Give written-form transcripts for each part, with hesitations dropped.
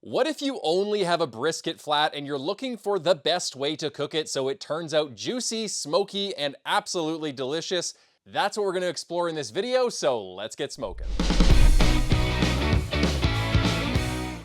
What if you only have a brisket flat and you're looking for the best way to cook it so it turns out juicy, smoky, and absolutely delicious? That's what we're going to explore in this video, so let's get smoking.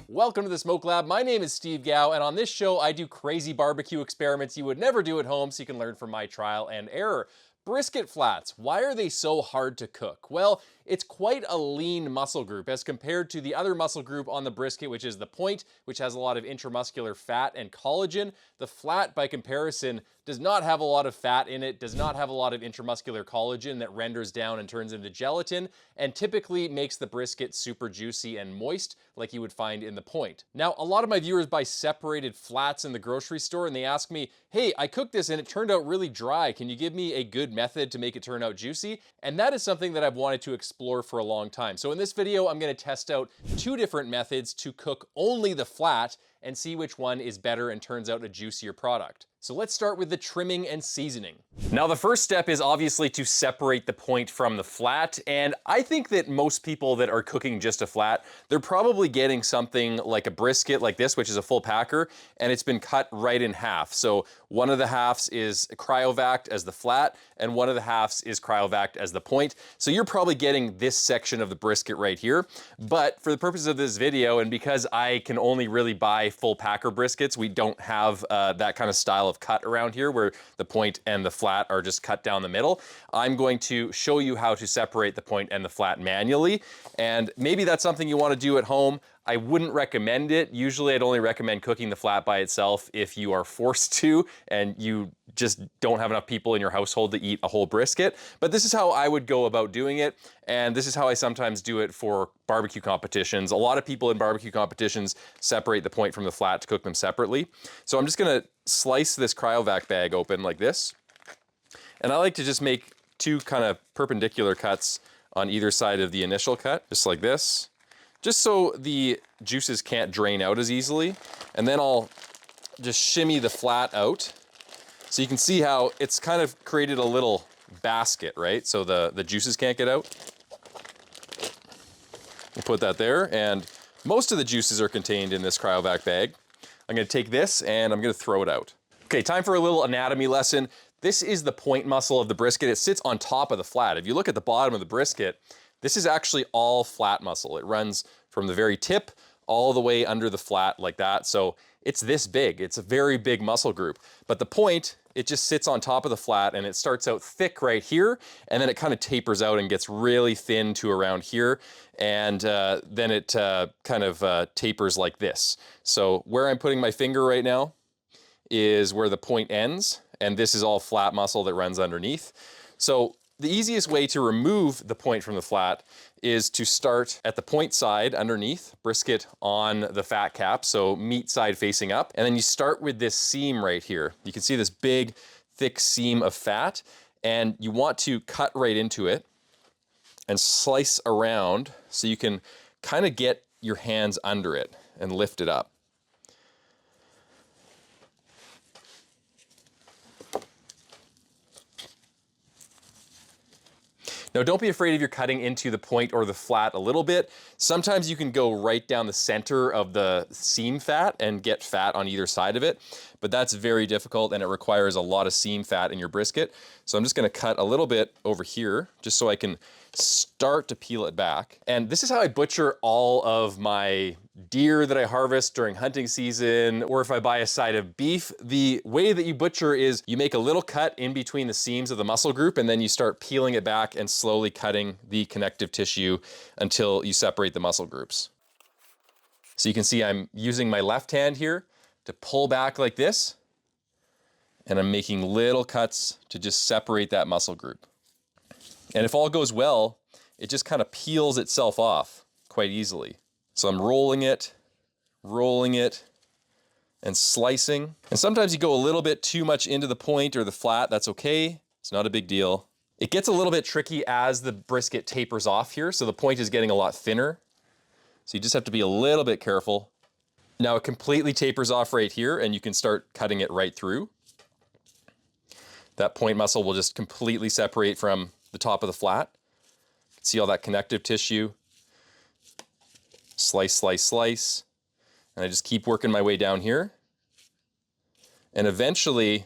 Welcome to the Smoke Lab. My name is Steve Gao, and on this show I do crazy barbecue experiments you would never do at home so you can learn from my trial and error. Brisket flats, why are they so hard to cook? Well, it's quite a lean muscle group as compared to the other muscle group on the brisket, which is the point, which has a lot of intramuscular fat and collagen. The flat, by comparison, does not have a lot of fat in it, does not have a lot of intramuscular collagen that renders down and turns into gelatin, and typically makes the brisket super juicy and moist like you would find in the point. Now, a lot of my viewers buy separated flats in the grocery store and they ask me, hey, I cooked this and it turned out really dry. Can you give me a good method to make it turn out juicy? And that is something that I've wanted to explore for a long time. So in this video, I'm going to test out two different methods to cook only the flat and see which one is better and turns out a juicier product. So let's start with the trimming and seasoning. Now the first step is obviously to separate the point from the flat, and I think that most people that are cooking just a flat, they're probably getting something like a brisket like this, which is a full packer, and it's been cut right in half. So one of the halves is cryovac as the flat, and one of the halves is cryovac as the point. So you're probably getting this section of the brisket right here. But for the purposes of this video, and because I can only really buy full packer briskets, we don't have that kind of style of cut around here where the point and the flat are just cut down the middle. I'm going to show you how to separate the point and the flat manually, and maybe that's something you want to do at home. I wouldn't recommend it. Usually I'd only recommend cooking the flat by itself if you are forced to and you just don't have enough people in your household to eat a whole brisket. But this is how I would go about doing it, and this is how I sometimes do it for barbecue competitions. A lot of people in barbecue competitions separate the point from the flat to cook them separately. So I'm just gonna slice this cryovac bag open like this, and I like to just make two kind of perpendicular cuts on either side of the initial cut, just like this, just so the juices can't drain out as easily. And then I'll just shimmy the flat out. So you can see how it's kind of created a little basket, right? So the juices can't get out. We'll put that there, and most of the juices are contained in this cryovac bag. I'm gonna take this and I'm gonna throw it out. Okay, time for a little anatomy lesson. This is the point muscle of the brisket. It sits on top of the flat. If you look at the bottom of the brisket, this is actually all flat muscle. It runs from the very tip all the way under the flat like that. So it's this big. It's a very big muscle group. But the point, it just sits on top of the flat and it starts out thick right here, and then it kind of tapers out and gets really thin to around here, and then it kind of tapers like this. So where I'm putting my finger right now is where the point ends, and this is all flat muscle that runs underneath. So the easiest way to remove the point from the flat is to start at the point side underneath, brisket on the fat cap, so meat side facing up, and then you start with this seam right here. You can see this big, thick seam of fat, and you want to cut right into it and slice around so you can kind of get your hands under it and lift it up. Now don't be afraid if you're cutting into the point or the flat a little bit. Sometimes you can go right down the center of the seam fat and get fat on either side of it, but that's very difficult and it requires a lot of seam fat in your brisket. So I'm just gonna cut a little bit over here just so I can start to peel it back. And this is how I butcher all of my deer that I harvest during hunting season, or if I buy a side of beef. The way that you butcher is you make a little cut in between the seams of the muscle group, and then you start peeling it back and slowly cutting the connective tissue until you separate the muscle groups. So you can see I'm using my left hand here to pull back like this, and I'm making little cuts to just separate that muscle group. And if all goes well, it just kind of peels itself off quite easily. So I'm rolling it, and slicing. And sometimes you go a little bit too much into the point or the flat. That's okay. It's not a big deal. It gets a little bit tricky as the brisket tapers off here, so the point is getting a lot thinner. So you just have to be a little bit careful. Now it completely tapers off right here, and you can start cutting it right through. That point muscle will just completely separate from the top of the flat. See all that connective tissue. Slice, slice, slice. And I just keep working my way down here. And eventually,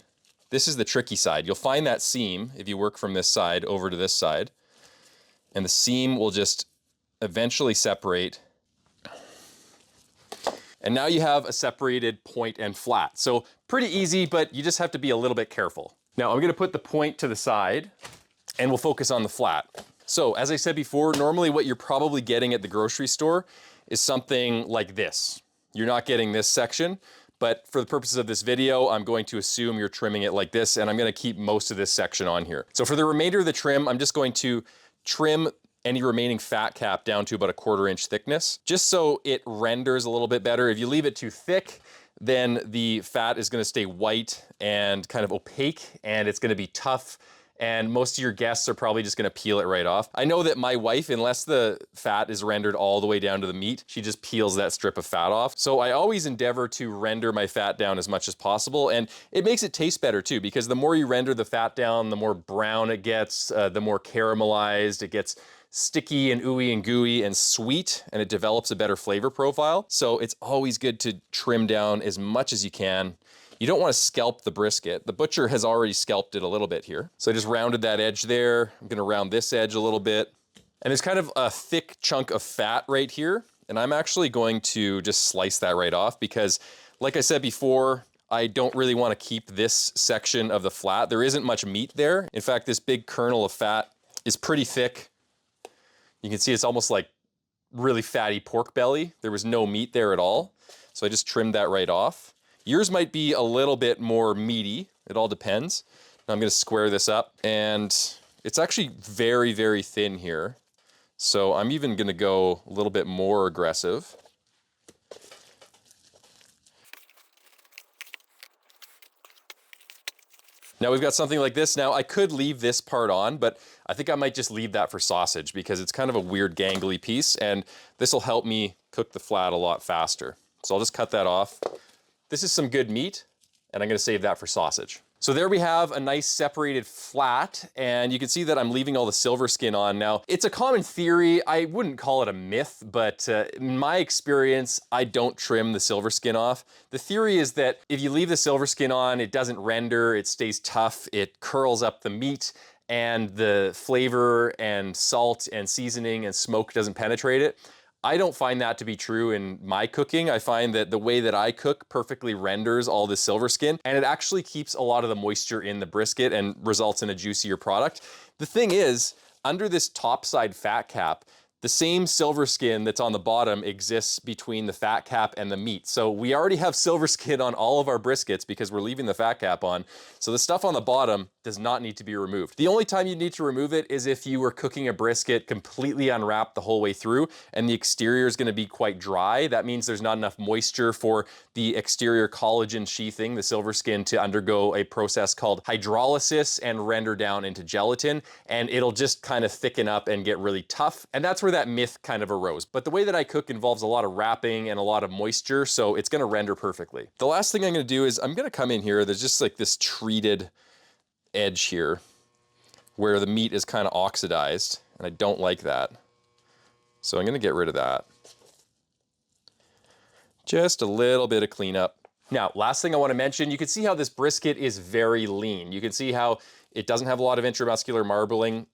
this is the tricky side. You'll find that seam if you work from this side over to this side. And the seam will just eventually separate. And now you have a separated point and flat. So pretty easy, but you just have to be a little bit careful. Now I'm gonna put the point to the side and we'll focus on the flat. So as I said before, normally what you're probably getting at the grocery store is something like this. You're not getting this section, but for the purposes of this video, I'm going to assume you're trimming it like this, and I'm gonna keep most of this section on here. So for the remainder of the trim, I'm just going to trim any remaining fat cap down to about 1/4 inch thickness, just so it renders a little bit better. If you leave it too thick, then the fat is gonna stay white and kind of opaque, and it's gonna be tough, and most of your guests are probably just gonna peel it right off. I know that my wife, unless the fat is rendered all the way down to the meat, she just peels that strip of fat off. So I always endeavor to render my fat down as much as possible, and it makes it taste better too, because the more you render the fat down, the more brown it gets, the more caramelized it gets, sticky and ooey and gooey and sweet, and it develops a better flavor profile. So it's always good to trim down as much as you can. You don't want to scalp the brisket. The butcher has already scalped it a little bit here. So I just rounded that edge there. I'm gonna round this edge a little bit. And there's kind of a thick chunk of fat right here. And I'm actually going to just slice that right off because, like I said before, I don't really want to keep this section of the flat. There isn't much meat there. In fact, this big kernel of fat is pretty thick. You can see it's almost like really fatty pork belly. There was no meat there at all. So I just trimmed that right off. Yours might be a little bit more meaty. It all depends. Now I'm gonna square this up, and it's actually very, very thin here. So I'm even gonna go a little bit more aggressive. Now we've got something like this. Now I could leave this part on, but I think I might just leave that for sausage because it's kind of a weird gangly piece, and this will help me cook the flat a lot faster. So I'll just cut that off. This is some good meat, and I'm gonna save that for sausage. So there we have a nice separated flat, and you can see that I'm leaving all the silver skin on. Now, it's a common theory. I wouldn't call it a myth, but in my experience, I don't trim the silver skin off. The theory is that if you leave the silver skin on, it doesn't render, it stays tough, it curls up the meat, and the flavor and salt and seasoning and smoke doesn't penetrate it. I don't find that to be true in my cooking. I find that the way that I cook perfectly renders all the silver skin, and it actually keeps a lot of the moisture in the brisket and results in a juicier product. The thing is, under this top side fat cap, the same silver skin that's on the bottom exists between the fat cap and the meat. So we already have silver skin on all of our briskets because we're leaving the fat cap on. So the stuff on the bottom does not need to be removed. The only time you need to remove it is if you were cooking a brisket completely unwrapped the whole way through and the exterior is gonna be quite dry. That means there's not enough moisture for the exterior collagen sheathing, the silver skin, to undergo a process called hydrolysis and render down into gelatin, and it'll just kind of thicken up and get really tough. And that's where that myth kind of arose. But the way that I cook involves a lot of wrapping and a lot of moisture, so it's gonna render perfectly. The last thing I'm gonna do is I'm gonna come in here, there's just like this treated edge here where the meat is kind of oxidized, and I don't like that. So I'm gonna get rid of that. Just a little bit of cleanup. Now, last thing I want to mention, you can see how this brisket is very lean. You can see how it doesn't have a lot of intramuscular marbling.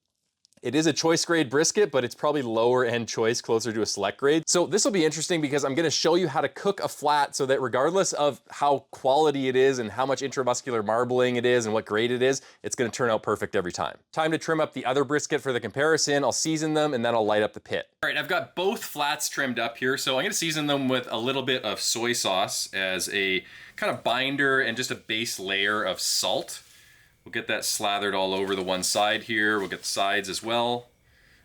It is a choice grade brisket, but it's probably lower end choice, closer to a select grade. So this will be interesting because I'm gonna show you how to cook a flat so that regardless of how quality it is and how much intramuscular marbling it is and what grade it is, it's gonna turn out perfect every time. Time to trim up the other brisket for the comparison. I'll season them and then I'll light up the pit. All right, I've got both flats trimmed up here. So I'm gonna season them with a little bit of soy sauce as a kind of binder and just a base layer of salt. We'll get that slathered all over the one side here. We'll get the sides as well.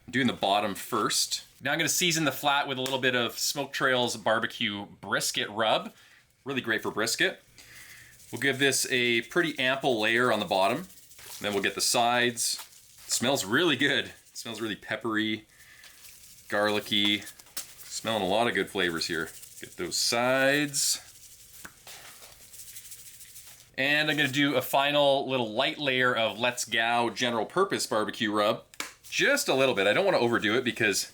I'm doing the bottom first. Now I'm gonna season the flat with a little bit of Smoke Trails barbecue brisket rub. Really great for brisket. We'll give this a pretty ample layer on the bottom. Then we'll get the sides. It smells really good. It smells really peppery, garlicky. Smelling a lot of good flavors here. Get those sides. And I'm gonna do a final little light layer of Let's Go general purpose barbecue rub. Just a little bit. I don't wanna overdo it because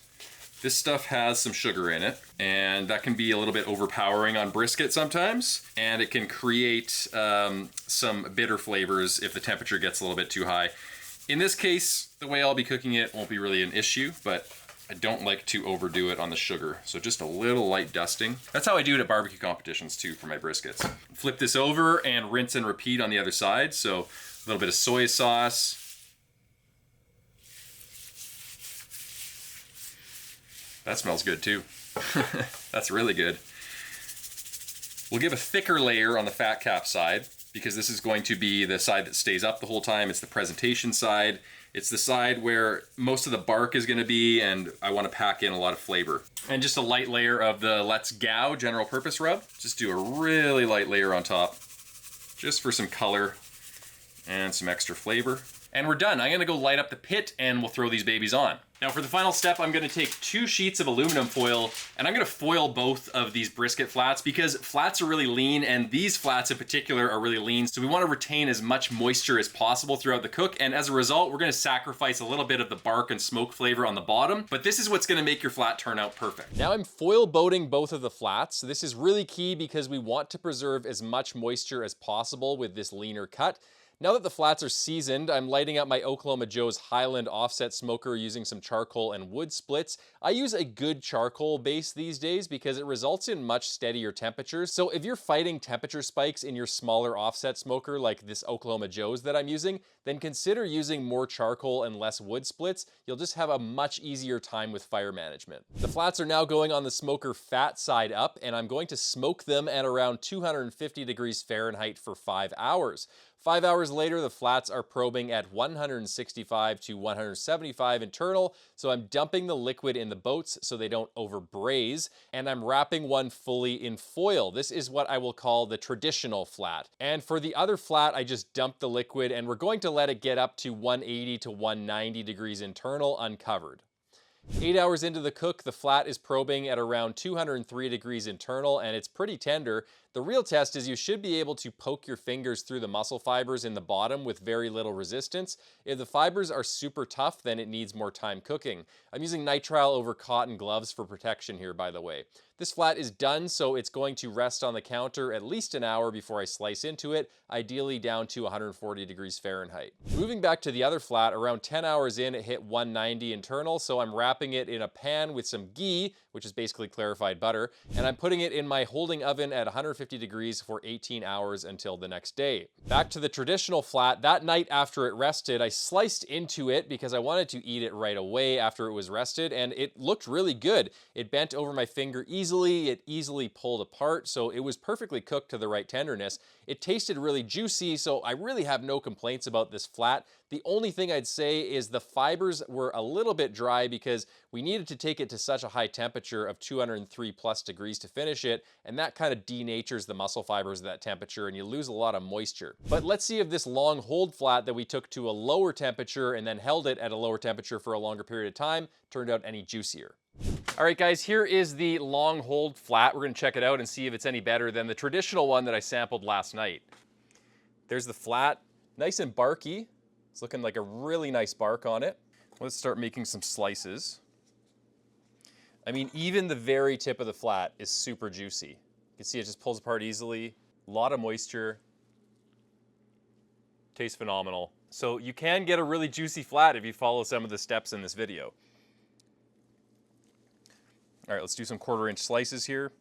This stuff has some sugar in it, and that can be a little bit overpowering on brisket sometimes, and it can create some bitter flavors if the temperature gets a little bit too high. In this case, the way I'll be cooking it won't be really an issue, but I don't like to overdo it on the sugar, so just a little light dusting. That's how I do it at barbecue competitions too for my briskets. Flip this over and rinse and repeat on the other side, so a little bit of soy sauce. That smells good too. That's really good. We'll give a thicker layer on the fat cap side because this is going to be the side that stays up the whole time. It's the presentation side. It's the side where most of the bark is gonna be, and I wanna pack in a lot of flavor. And just a light layer of the Let's Go general purpose rub. Just do a really light layer on top, just for some color and some extra flavor. And we're done. I'm gonna go light up the pit and we'll throw these babies on. Now for the final step, I'm gonna take 2 sheets of aluminum foil and I'm gonna foil both of these brisket flats because flats are really lean and these flats in particular are really lean. So we wanna retain as much moisture as possible throughout the cook. And as a result, we're gonna sacrifice a little bit of the bark and smoke flavor on the bottom, but this is what's gonna make your flat turn out perfect. Now I'm foil boating both of the flats. This is really key because we want to preserve as much moisture as possible with this leaner cut. Now that the flats are seasoned, I'm lighting up my Oklahoma Joe's Highland offset smoker using some charcoal and wood splits. I use a good charcoal base these days because it results in much steadier temperatures. So if you're fighting temperature spikes in your smaller offset smoker like this Oklahoma Joe's that I'm using, then consider using more charcoal and less wood splits. You'll just have a much easier time with fire management. The flats are now going on the smoker fat side up, and I'm going to smoke them at around 250 degrees Fahrenheit for 5 hours. 5 hours later, the flats are probing at 165 to 175 internal, so I'm dumping the liquid in the boats so they don't over-braise, and I'm wrapping one fully in foil. This is what I will call the traditional flat. And for the other flat, I just dumped the liquid, and we're going to let it get up to 180 to 190 degrees internal uncovered. 8 hours into the cook, the flat is probing at around 203 degrees internal, and it's pretty tender. The real test is you should be able to poke your fingers through the muscle fibers in the bottom with very little resistance. If the fibers are super tough, then it needs more time cooking. I'm using nitrile over cotton gloves for protection here, by the way. This flat is done, so it's going to rest on the counter at least an hour before I slice into it, ideally down to 140 degrees Fahrenheit. Moving back to the other flat, around 10 hours in, it hit 190 internal, so I'm wrapping it in a pan with some ghee, which is basically clarified butter, and I'm putting it in my holding oven at 150 degrees for 18 hours until the next day. Back to the traditional flat, that night after it rested, I sliced into it because I wanted to eat it right away after it was rested, and it looked really good. It bent over my finger easily, it easily pulled apart, so it was perfectly cooked to the right tenderness. It tasted really juicy, so I really have no complaints about this flat. The only thing I'd say is the fibers were a little bit dry because we needed to take it to such a high temperature of 203 plus degrees to finish it, and that kind of denatures the muscle fibers at that temperature and you lose a lot of moisture. But let's see if this long hold flat that we took to a lower temperature and then held it at a lower temperature for a longer period of time turned out any juicier. All right, guys, here is the long hold flat. We're gonna check it out and see if it's any better than the traditional one that I sampled last night. There's the flat, nice and barky. It's looking like a really nice bark on it. Let's start making some slices. I mean, even the very tip of the flat is super juicy. You can see it just pulls apart easily, a lot of moisture. Tastes phenomenal. So you can get a really juicy flat if you follow some of the steps in this video. All right, let's do some 1/4 inch slices here.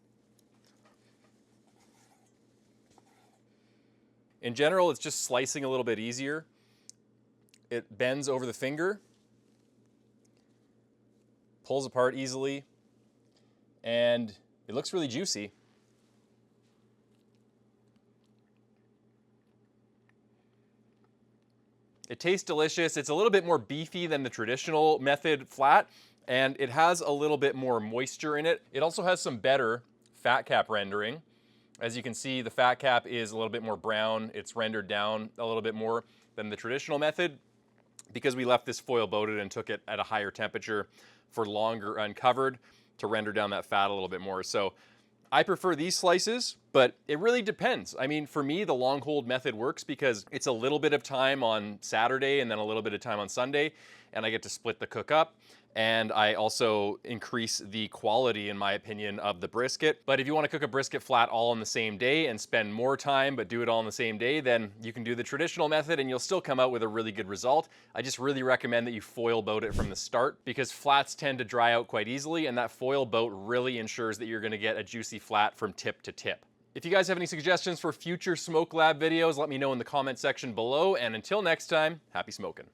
In general, it's just slicing a little bit easier. It bends over the finger, pulls apart easily, and it looks really juicy. It tastes delicious. It's a little bit more beefy than the traditional method flat, and it has a little bit more moisture in it. It also has some better fat cap rendering. As you can see, the fat cap is a little bit more brown. It's rendered down a little bit more than the traditional method because we left this foil boated and took it at a higher temperature for longer uncovered to render down that fat a little bit more. So I prefer these slices, but it really depends. I mean, for me, the long hold method works because it's a little bit of time on Saturday and then a little bit of time on Sunday, and I get to split the cook up. and I also increase the quality, in my opinion, of the brisket. But if you want to cook a brisket flat all on the same day and spend more time but do it all on the same day, then you can do the traditional method and you'll still come out with a really good result. I just really recommend that you foil boat it from the start, because flats tend to dry out quite easily, and that foil boat really ensures that you're going to get a juicy flat from tip to tip. If you guys have any suggestions for future Smoke Lab videos, let me know in the comment section below, and until next time, happy smoking.